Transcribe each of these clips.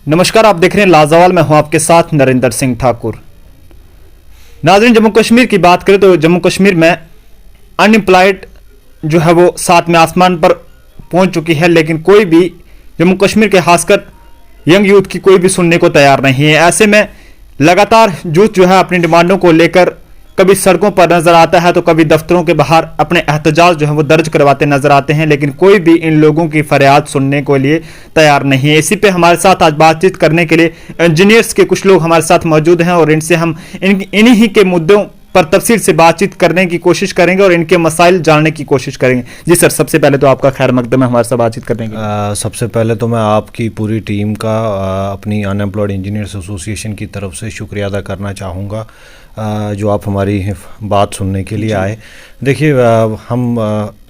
नमस्कार, आप देख रहे हैं लाजवाल। मैं हूं आपके साथ नरेंद्र सिंह ठाकुर। नाज़रीन, जम्मू कश्मीर की बात करें तो जम्मू कश्मीर में अनएम्प्लॉयड जो है वो सातवें आसमान पर पहुंच चुकी है, लेकिन कोई भी जम्मू कश्मीर के खासकर यंग यूथ की कोई भी सुनने को तैयार नहीं है। ऐसे में लगातार यूथ जो है अपनी डिमांडों को लेकर कभी सड़कों पर नजर आता है तो कभी दफ्तरों के बाहर अपने एहतजाज जो है वो दर्ज करवाते नजर आते हैं, लेकिन कोई भी इन लोगों की फरियाद सुनने के लिए तैयार नहीं है। इसी पे हमारे साथ आज बातचीत करने के लिए इंजीनियर्स के कुछ लोग हमारे साथ मौजूद हैं और इनसे हम इन्हीं के मुद्दों पर तफसील से बातचीत करने की कोशिश करेंगे और इनके मसाइल जानने की कोशिश करेंगे। जी सर, सबसे पहले तो आपका खैर मकदम है हमारे साथ बातचीत करने की। सबसे पहले तो मैं आपकी पूरी टीम का अपनी अनएम्प्लॉयड इंजीनियर्स एसोसिएशन की तरफ से शुक्रिया अदा करना चाहूँगा जो आप हमारी बात सुनने के लिए आए। देखिए, हम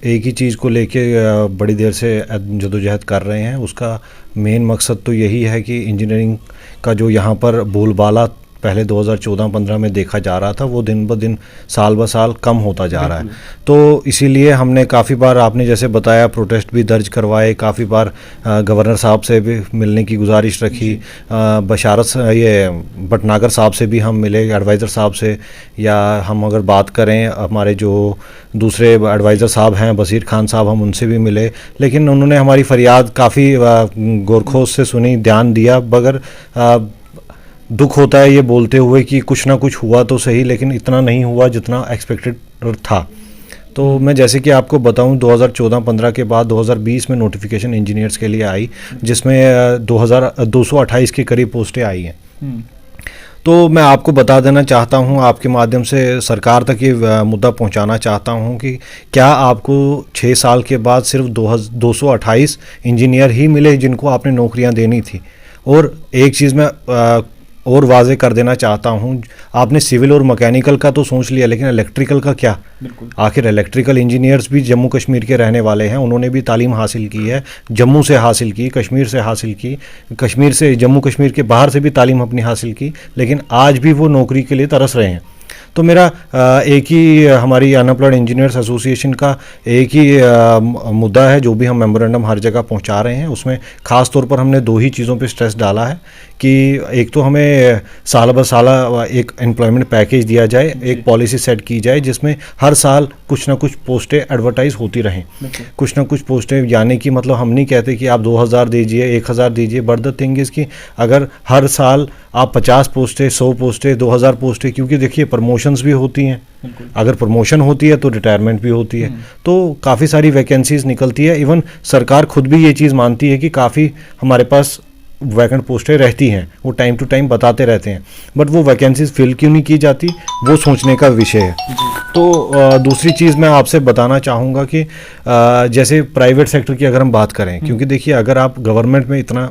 एक ही चीज़ को लेके बड़ी देर से जदोजहद कर रहे हैं। उसका मेन मकसद तो यही है कि इंजीनियरिंग का जो यहाँ पर बोलबाला पहले 2014-15 में देखा जा रहा था वो दिन ब दिन साल ब साल कम होता जा रहा है। तो इसीलिए हमने काफ़ी बार, आपने जैसे बताया, प्रोटेस्ट भी दर्ज करवाए, काफ़ी बार गवर्नर साहब से भी मिलने की गुजारिश रखी, भटनागर साहब से भी हम मिले, एडवाइज़र साहब से, या हम अगर बात करें हमारे जो दूसरे एडवाइज़र साहब हैं बसीर खान साहब, हम उनसे भी मिले, लेकिन उन्होंने हमारी फरियाद काफ़ी गौरखोश से सुनी, ध्यान दिया। मगर दुख होता है ये बोलते हुए कि कुछ ना कुछ हुआ तो सही, लेकिन इतना नहीं हुआ जितना एक्सपेक्टेड था। तो मैं जैसे कि आपको बताऊं, 2014-15 के बाद 2020 में नोटिफिकेशन इंजीनियर्स के लिए आई, जिसमें 228 के करीब पोस्टें आई हैं। तो मैं आपको बता देना चाहता हूं, आपके माध्यम से सरकार तक ये मुद्दा पहुंचाना चाहता हूं कि क्या आपको 6 साल के बाद सिर्फ 228 इंजीनियर ही मिले जिनको आपने नौकरियां देनी थी? और एक चीज़ मैं और वाजे कर देना चाहता हूं, आपने सिविल और मैकेनिकल का तो सोच लिया, लेकिन इलेक्ट्रिकल का क्या? आखिर इलेक्ट्रिकल इंजीनियर्स भी जम्मू कश्मीर के रहने वाले हैं, उन्होंने भी तालीम हासिल की है, जम्मू से हासिल की, कश्मीर से हासिल की, कश्मीर से, जम्मू कश्मीर के बाहर से भी तालीम अपनी हासिल की, लेकिन आज भी वो नौकरी के लिए तरस रहे हैं। तो मेरा एक ही, हमारी अनएम्प्लॉयड इंजीनियर्स एसोसिएशन का एक ही मुद्दा है जो भी हम मेमोरेंडम हर जगह पहुंचा रहे हैं। उसमें ख़ास तौर पर हमने 2 ही चीज़ों पे स्ट्रेस डाला है कि एक तो हमें साल ब साल एक एम्प्लॉयमेंट पैकेज दिया जाए, एक पॉलिसी सेट की जाए जिसमें हर साल कुछ ना कुछ पोस्टें एडवर्टाइज होती रहें, कुछ ना कुछ पोस्टें। यानी कि मतलब हम नहीं कहते कि आप 2000 दीजिए, 1000 दीजिए, बट द थिंग इज़ कि अगर हर साल आप 50 पोस्टें, 100 पोस्टें, 2000 पोस्टें, क्योंकि देखिए प्रमोशंस भी होती हैं, अगर प्रमोशन होती है तो रिटायरमेंट भी होती है, तो काफ़ी सारी वैकेंसीज निकलती है। इवन सरकार खुद भी ये चीज़ मानती है कि काफ़ी हमारे पास वैकेंट पोस्टें रहती हैं, वो टाइम टू टाइम बताते रहते हैं, बट वो वैकेंसीज फिल क्यों नहीं की जाती, वो सोचने का विषय है। तो दूसरी चीज़ मैं आपसे बताना चाहूँगा कि जैसे प्राइवेट सेक्टर की अगर हम बात करें, क्योंकि देखिए अगर आप गवर्नमेंट में इतना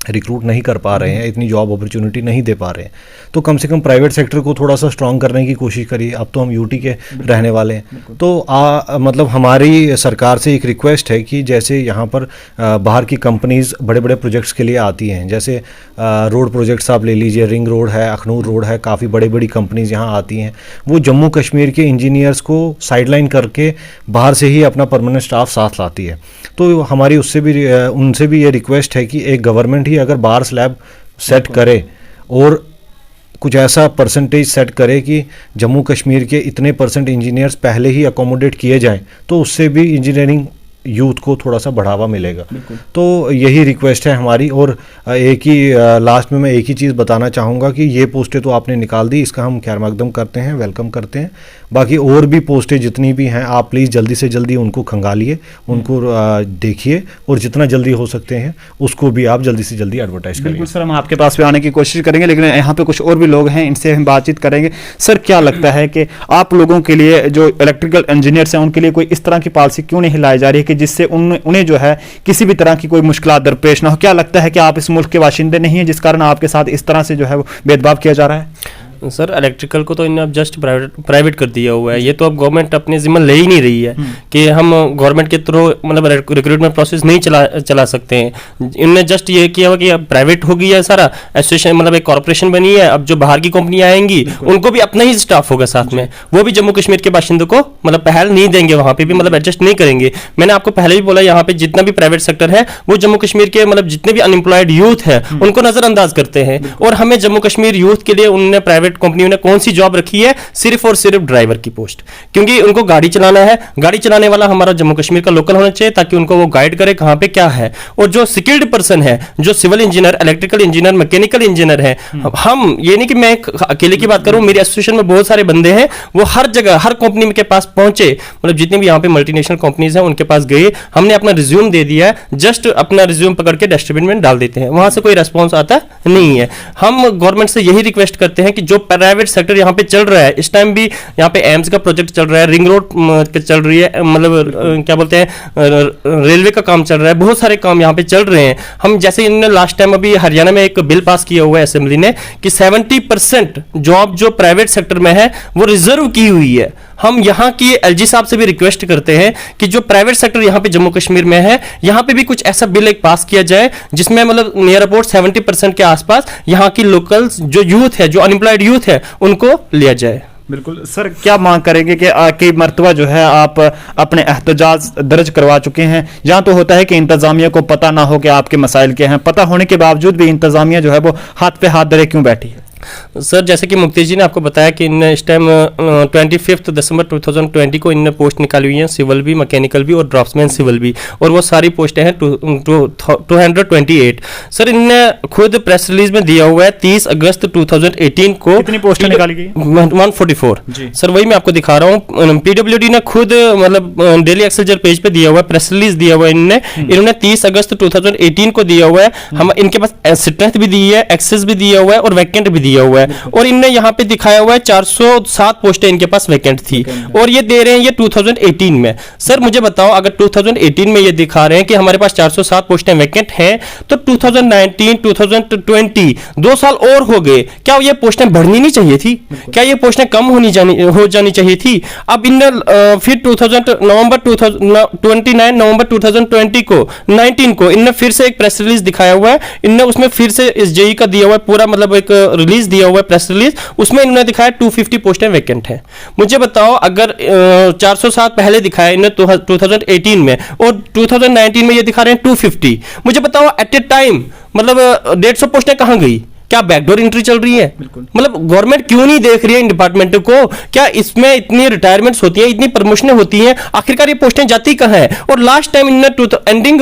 रिक्रूट नहीं कर पा रहे हैं, इतनी जॉब अपॉर्चुनिटी नहीं दे पा रहे हैं, तो कम से कम प्राइवेट सेक्टर को थोड़ा सा स्ट्रॉन्ग करने की कोशिश करिए। अब तो हम यूटी के रहने वाले हैं, तो मतलब हमारी सरकार से एक रिक्वेस्ट है कि जैसे यहाँ पर बाहर की कंपनीज बड़े बड़े प्रोजेक्ट्स के लिए आती हैं, जैसे रोड प्रोजेक्ट्स आप ले लीजिए, रिंग रोड है, अखनूर रोड है, काफ़ी बड़ी बड़ी कंपनीज यहाँ आती हैं, वो जम्मू कश्मीर के इंजीनियर्स को साइडलाइन करके बाहर से ही अपना परमानेंट स्टाफ साथ लाती है। तो हमारी उनसे भी ये रिक्वेस्ट है कि एक गवर्नमेंट ही अगर बार स्लैब सेट करे और कुछ ऐसा परसेंटेज सेट करे कि जम्मू कश्मीर के इतने % इंजीनियर्स पहले ही अकोमोडेट किए जाएं, तो उससे भी इंजीनियरिंग यूथ को थोड़ा सा बढ़ावा मिलेगा। तो यही रिक्वेस्ट है हमारी। और एक ही लास्ट में मैं एक ही चीज़ बताना चाहूँगा कि ये पोस्टें तो आपने निकाल दी, इसका हम खैर मकदम करते हैं, वेलकम करते हैं। बाकी और भी पोस्टें जितनी भी हैं, आप प्लीज़ जल्दी से जल्दी उनको खंगालिए, उनको देखिए, और जितना जल्दी हो सकते हैं उसको भी आप जल्दी से जल्दी एडवर्टाइज करिए। बिल्कुल सर, हम आपके पास भी आने की कोशिश करेंगे, लेकिन यहाँ पे कुछ और भी लोग हैं, इनसे हम बातचीत करेंगे। सर, क्या लगता है कि आप लोगों के लिए, जो इलेक्ट्रिकल इंजीनियर्स हैं, उनके लिए कोई इस तरह की पॉलिसी क्यों नहीं लाई जा रही है कि जिससे उन्हें जो है किसी भी तरह की कोई मुश्किलात दरपेश ना हो? क्या लगता है कि आप इस मुल्क के बाशिंदे नहीं हैं जिस कारण आपके साथ इस तरह से जो है वो भेदभाव किया जा रहा है? सर इलेक्ट्रिकल को तो इन्हें अब जस्ट प्राइवेट कर दिया हुआ है। ये तो अब गवर्नमेंट अपने जिम्मे ले ही नहीं रही है कि हम गवर्नमेंट के थ्रू मतलब रिक्रूटमेंट प्रोसेस नहीं चला सकते हैं। इनने जस्ट ये किया हुआ कि अब प्राइवेट हो गई है सारा, एसोसिएशन मतलब एक कॉर्पोरेशन बनी है। अब जो बाहर की कंपनियां आएंगी उनको भी अपना ही स्टाफ होगा साथ में, वो भी जम्मू कश्मीर के बाशिंदों को मतलब पहल नहीं देंगे, वहां पे भी मतलब एडजस्ट नहीं करेंगे। मैंने आपको पहले भी बोला यहाँ पे जितना भी प्राइवेट सेक्टर है वो जम्मू कश्मीर के मतलब जितने भी अनएम्प्लॉयड यूथ है उनको नजरअंदाज करते हैं। और हमें जम्मू कश्मीर यूथ के लिए उन्होंने प्राइवेट कंपनियों ने कौन सी जॉब रखी है, सिर्फ और सिर्फ ड्राइवर की पोस्ट, क्योंकि उनको गाड़ी चलाना है। गाड़ी चलाने वाला हमारा जम्मू कश्मीर का लोकल होना चाहिए ताकि उनको वो गाइड करे कहां पे क्या है। और जो स्किल्ड पर्सन है, जो civil engineer, electrical engineer, mechanical engineer है, हम ये नहीं कि मैं अकेले की बात करूं, मेरी एसोसिएशन में बहुत सारे बंदे हैं, वो हर जगह हर कंपनी के पास पहुंचे, मतलब जितनी भी यहाँ पे मल्टीनेशनल कंपनीज हैं उनके पास गए, हमने अपना रिज्यूम दे दिया है, जस्ट अपना रिज्यूम पकड़ के डस्टबिन में डाल देते हैं, वहां से कोई रेस्पॉन्स आता नहीं है। हम गवर्नमेंट से यही रिक्वेस्ट करते हैं कि जो प्राइवेट सेक्टर यहाँ पे चल रहा है, इस टाइम भी यहाँ पे एम्स का प्रोजेक्ट चल रहा है, रिंग रोड पे चल रही है, मतलब क्या बोलते हैं रेलवे का काम चल रहा है, बहुत सारे काम यहाँ पे चल रहे हैं। हम जैसे इन्होंने लास्ट टाइम अभी हरियाणा में एक बिल पास किया हुआ है असेंबली ने कि 70% जॉब जो प्राइवेट सेक्टर में है वो रिजर्व की हुई है। हम यहाँ की एलजी साहब से भी रिक्वेस्ट करते हैं कि जो प्राइवेट सेक्टर यहाँ पे जम्मू कश्मीर में है, यहाँ पे भी कुछ ऐसा बिल एक पास किया जाए जिसमें मतलब नियर अबाउट 70% के आसपास यहाँ की लोकल्स जो यूथ है, जो अनएम्प्लॉयड यूथ है, उनको लिया जाए। बिल्कुल सर, क्या मांग करेंगे कि कई मरतबा जो है आप अपने एहतजाज दर्ज करवा चुके हैं, जहां तो होता है कि इंतजामिया को पता ना हो कि आपके मसाइल क्या हैं, पता होने के बावजूद भी इंतजामिया जो है वो हाथ पे हाथ धरे क्यों बैठी है? सर जैसे कि मुक्ति जी ने आपको बताया कि इन इस टाइम 25 दिसंबर 2020 को इन पोस्ट निकाली हुई हैं, सिविल भी, मैकेनिकल भी और ड्राफ्ट्समैन सिविल भी, और वो सारी पोस्टें हैं 228। सर इनने खुद प्रेस रिलीज में दिया हुआ है 30 अगस्त 2018 को कितनी पोस्टें निकाली गई? 144। सर वही मैं आपको दिखा रहा हूँ, पीडब्ल्यूडी ने खुद मतलब डेली एक्सेलजर पेज पे दिया हुआ है, प्रेस रिलीज दिया हुआ है इन्होंने 30 अगस्त 2018 को दिया हुआ है। हम इनके पास स्ट्रेंथ भी दी है, एक्सेस भी दिया हुआ है और वैकेंट भी दिया हुआ है, और इनने यहाँ पे दिखाया हुआ है 407 पोस्टें इनके पास वैकेंट थी, और ये दे रहे हैं ये 2018 में। सर मुझे बताओ, अगर 2018 में ये दिखा रहे हैं कि हमारे पास 407 पोस्टें वैकेंट हैं, तो 2019 2020 2 साल और हो गए, क्या ये पोस्टें बढ़नी नहीं चाहिए थी? क्या ये पोस्टें कम हो जानी चाहिए थी? अब इनने फिर 29 नवंबर 2020 को 19 को इनने फिर से एक प्रेस रिलीज दिखाया हुआ है, इनने उसमें फिर से इस जेई का दिया हुआ है पूरा, मतलब एक रिलीज दिया हुआ है प्रेस रिलीज, उसमें इन्होंने दिखाया 250 पोस्टें वैकेंट हैं। मुझे बताओ, अगर 407 पहले दिखाया इन्होंने 2018 में और 2019 में ये दिखा रहे हैं 250, मुझे बताओ एट ए टाइम मतलब 150 पोस्टें कहां गई? क्या बैकडोर एंट्री चल रही है? मतलब गवर्नमेंट क्यों नहीं देख रही है इन डिपार्टमेंट को? क्या इसमें इतनी रिटायरमेंट्स होती हैं, इतनी प्रमोशनें होती हैं, आखिरकार ये पोस्टें जाती कहां हैं? और लास्ट टाइम इनने एंडिंग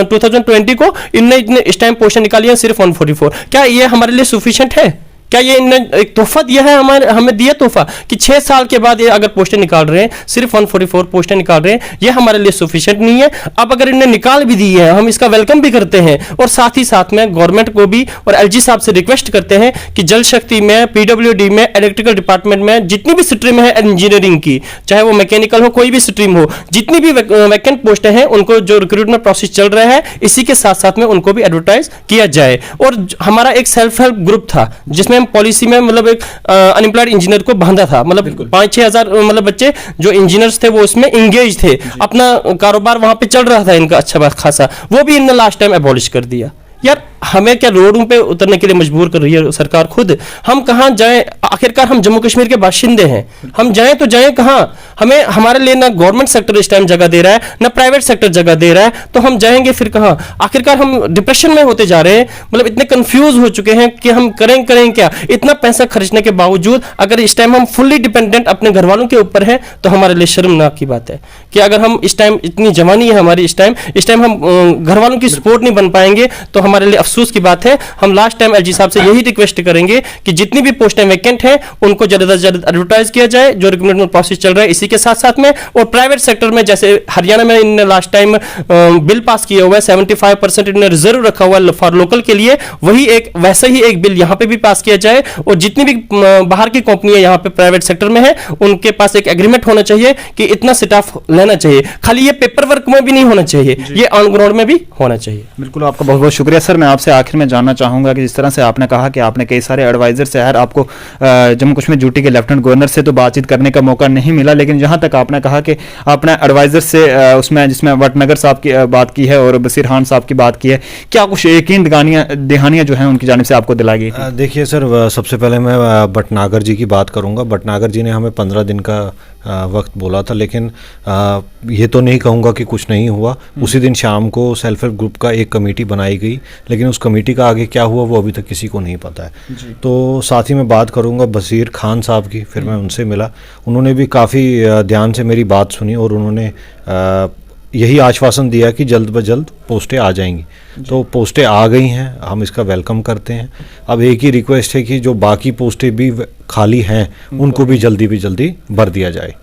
2020 को इनने इस टाइम पोस्टें निकाली हैं सिर्फ 144। क्या ये हमारे लिए सफिशिएंट है? क्या ये इन्होंने एक तोहफा दिया है, हमें दिया तोहफा कि 6 साल के बाद ये अगर पोस्टें निकाल रहे हैं, सिर्फ 144 पोस्टें निकाल रहे हैं, ये हमारे लिए सफिशिएंट नहीं है। अब अगर इन्हें निकाल भी दी है, हम इसका वेलकम भी करते हैं, और साथ ही साथ में गवर्नमेंट को भी और एलजी साहब से रिक्वेस्ट करते हैं कि जल शक्ति में, पीडब्ल्यूडी में, इलेक्ट्रिकल डिपार्टमेंट में जितनी भी स्ट्रीम है इंजीनियरिंग की, चाहे वो मैकेनिकल हो, कोई भी स्ट्रीम हो, जितनी भी वैकेंट पोस्टें हैं उनको जो रिक्रूटमेंट प्रोसेस चल रहा है, इसी के साथ साथ में उनको भी एडवर्टाइज किया जाए। और हमारा एक सेल्फ हेल्प ग्रुप था जिसमें हम पॉलिसी में मतलब एक अनएम्प्लॉयड इंजीनियर को बांधा था, मतलब 5-6 हजार मतलब बच्चे जो इंजीनियर्स थे वो उसमें इंगेज थे, अपना कारोबार वहां पे चल रहा था इनका अच्छा खासा, वो भी इन्होंने लास्ट टाइम एबॉलिश कर दिया। यार हमें क्या रोडों पे उतरने के लिए मजबूर कर रही है सरकार खुद? हम कहां जाएं? आखिरकार हम जम्मू कश्मीर के बाशिंदे हैं, हम जाएं तो जाएं कहां? हमें हमारे लिए ना गवर्नमेंट सेक्टर इस टाइम जगह दे रहा है, ना प्राइवेट सेक्टर जगह दे रहा है, तो हम जाएंगे फिर कहां? आखिरकार हम डिप्रेशन में होते जा रहे हैं, मतलब इतने कंफ्यूज हो चुके हैं कि हम करें क्या? इतना पैसा खर्चने के बावजूद अगर इस टाइम हम फुल्ली डिपेंडेंट अपने घर वालों के ऊपर हैं, तो हमारे लिए शर्मनाक की बात है कि अगर हम इस टाइम, इतनी जवानी है हमारी इस टाइम हम घर वालों की सपोर्ट नहीं बन पाएंगे, तो हमारे लिए अफसोस की बात है। हम लास्ट टाइम एलजी साहब से यही रिक्वेस्ट करेंगे कि जितनी भी पोस्टें वैकेंट हैं उनको जल्द से जल्द एडवर्टाइज किया जाए, जो रिक्रूटमेंट प्रोसेस चल रहा है इसी के साथ साथ में। और प्राइवेट सेक्टर में जैसे हरियाणा में इन्होंने लास्ट टाइम बिल पास किया हुआ है, 75% इन्होंने रिजर्व रखा हुआ है फॉर लोकल के लिए, वही एक वैसा ही एक बिल यहाँ पे भी पास किया जाए, और जितनी भी बाहर की कंपनियां यहाँ पे प्राइवेट सेक्टर में है उनके पास एक एग्रीमेंट होना चाहिए कि इतना स्टाफ लेना चाहिए। खाली ये पेपर वर्क में भी नहीं होना चाहिए, ये ऑन ग्राउंड में भी होना चाहिए। बिल्कुल, आपका बहुत बहुत शुक्रिया सर। मैं आप आपसे आखिर में जानना चाहूँगा कि जिस तरह से आपने कहा कि आपने कई सारे एडवाइजर से यार आपको जम्मू कश्मीर ड्यूटी के लेफ्टिनेंट गवर्नर से तो बातचीत करने का मौका नहीं मिला, लेकिन जहाँ तक आपने कहा कि आपने एडवाइजर से उसमें जिसमें वटनगर साहब की बात की है और बसीर खान साहब की बात की है, क्या कुछ यकीन दहानियाँ जो हैं उनकी जानिब से आपको दिलाई गई थी? देखिए सर, सबसे पहले मैं भटनागर जी की बात करूंगा। भटनागर जी ने हमें 15 दिन का वक्त बोला था, लेकिन ये तो नहीं कहूँगा कि कुछ नहीं हुआ। उसी दिन शाम को सेल्फ हेल्प ग्रुप का एक कमेटी बनाई गई, लेकिन उस कमेटी का आगे क्या हुआ वो अभी तक किसी को नहीं पता है। तो साथ ही मैं बात करूँगा बसीर खान साहब की। फिर मैं उनसे मिला, उन्होंने भी काफ़ी ध्यान से मेरी बात सुनी और उन्होंने यही आश्वासन दिया कि जल्द ब जल्द पोस्टें आ जाएंगी। तो पोस्टें आ गई हैं, हम इसका वेलकम करते हैं। अब एक ही रिक्वेस्ट है कि जो बाकी पोस्टें भी खाली हैं उनको भी जल्दी भर दिया जाए।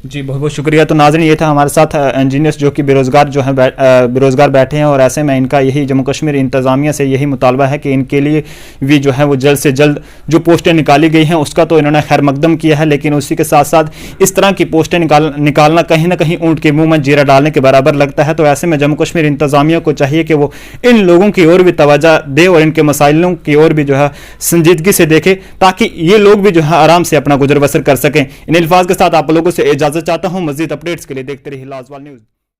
जी, बहुत बहुत शुक्रिया। तो नाज़रीन, ये था हमारे साथ इंजीनियर्स जो कि बेरोज़गार जो हैं बेरोज़गार बैठे हैं, और ऐसे में इनका यही जम्मू कश्मीर इंतज़ामिया से यही मुतालबा है कि इनके लिए भी जो है वो जल्द से जल्द जो पोस्टें निकाली गई हैं उसका तो इन्होंने खैर मकदम किया है, लेकिन उसी के साथ साथ इस तरह की पोस्टें निकालना कहीं ना कहीं ऊँट के मुँह में जीरा डालने के बराबर लगता है। तो ऐसे में जम्मू कश्मीर इंतज़ामिया को चाहिए कि वो इन लोगों की ओर भी तवज्जो दे और इनके मसाइलों की ओर भी जो है संजीदगी से देखे, ताकि ये लोग भी जो है आराम से अपना गुजर बसर कर सकें। इन अल्फाज के साथ आप लोगों से इजाज़त चाहता हूँ। मज़ीद अपडेट्स के लिए देखते रहिए लाजवाल न्यूज़।